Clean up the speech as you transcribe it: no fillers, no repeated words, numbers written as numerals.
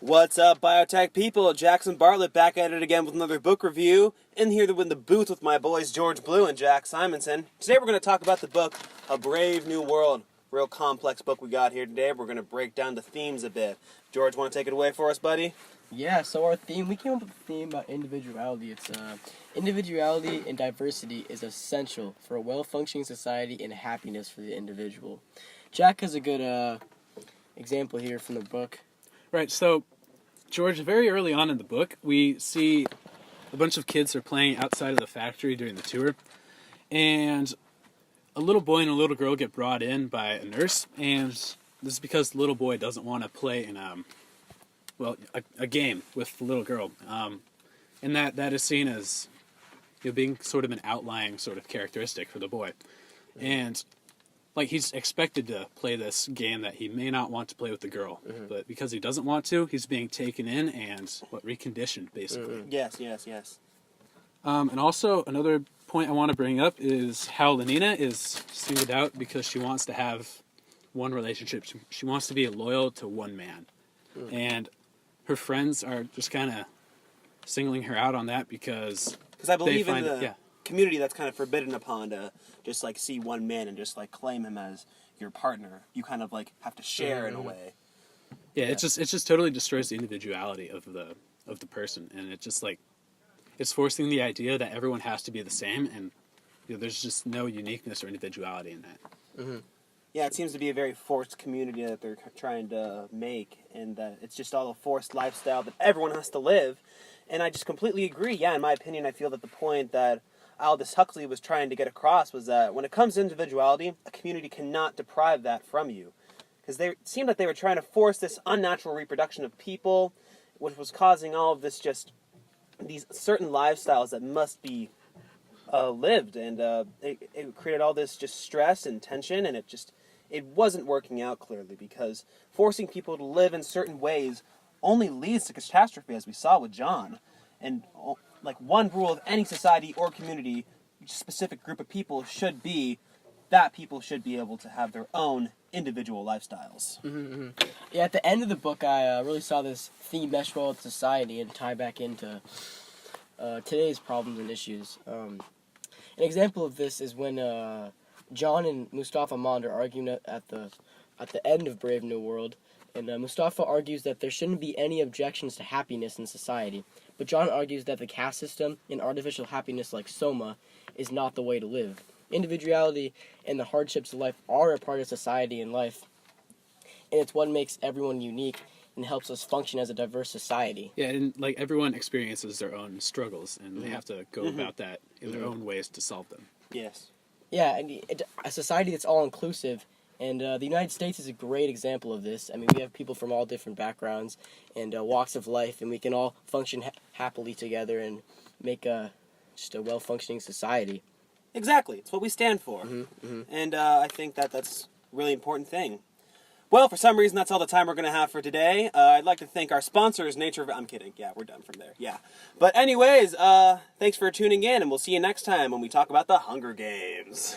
What's up, biotech people? Jackson Bartlett back at it again with another book review. In here in the booth with my boys George Blue and Jack Simonson. Today we're going to talk about the book A Brave New World. Real complex book we got here today. We're going to break down the themes a bit. George, want to take it away for us, buddy? Yeah, so our theme, we came up with a theme about individuality. It's individuality and diversity is essential for a well-functioning society and happiness for the individual. Jack has a good example here from the book. Right, so, George, very early on in the book, we see a bunch of kids are playing outside of the factory during the tour, and a little boy and a little girl get brought in by a nurse, and this is because the little boy doesn't want to play in a game with the little girl, and that is seen as being sort of an outlying sort of characteristic for the boy, and he's expected to play this game that he may not want to play with the girl, but because he doesn't want to, he's being taken in and reconditioned, basically. Yes. And also, another point I want to bring up is how Lenina is singled out because she wants to have one relationship. She wants to be loyal to one man. And her friends are just kind of singling her out on that because I believe in the community that's kind of forbidden upon to just see one man and just claim him as your partner. You kind of have to share in a way. Yeah, it just totally destroys the individuality of the person, and it just it's forcing the idea that everyone has to be the same, and there's just no uniqueness or individuality in that. Yeah, it seems to be a very forced community that they're trying to make, and that it's just all a forced lifestyle that everyone has to live. And I just completely agree. Yeah, in my opinion, I feel that the point that Aldous Huxley was trying to get across was that when it comes to individuality, a community cannot deprive that from you. Because they seemed like they were trying to force this unnatural reproduction of people, which was causing all of this these certain lifestyles that must be lived. And it created all this just stress and tension, and it wasn't working out clearly, because forcing people to live in certain ways only leads to catastrophe, as we saw with John. And one rule of any society or community, specific group of people, should be that people should be able to have their own individual lifestyles. Yeah, at the end of the book, I really saw this theme mesh well with society and tie back into today's problems and issues. An example of this is when John and Mustafa Mond are arguing at the end of Brave New World, and Mustafa argues that there shouldn't be any objections to happiness in society, but John argues that the caste system and artificial happiness like Soma is not the way to live. Individuality and the hardships of life are a part of society and life, and it's what makes everyone unique and helps us function as a diverse society. Yeah, and everyone experiences their own struggles, and they have to go about that in their own ways to solve them. Yes. Yeah, and a society that's all-inclusive, and the United States is a great example of this. I mean, we have people from all different backgrounds and walks of life, and we can all function happily together and make just a well-functioning society. Exactly. It's what we stand for. And I think that's a really important thing. Well, for some reason, that's all the time we're going to have for today. I'd like to thank our sponsors, I'm kidding. Yeah, we're done from there. Yeah. But anyways, thanks for tuning in, and we'll see you next time when we talk about the Hunger Games.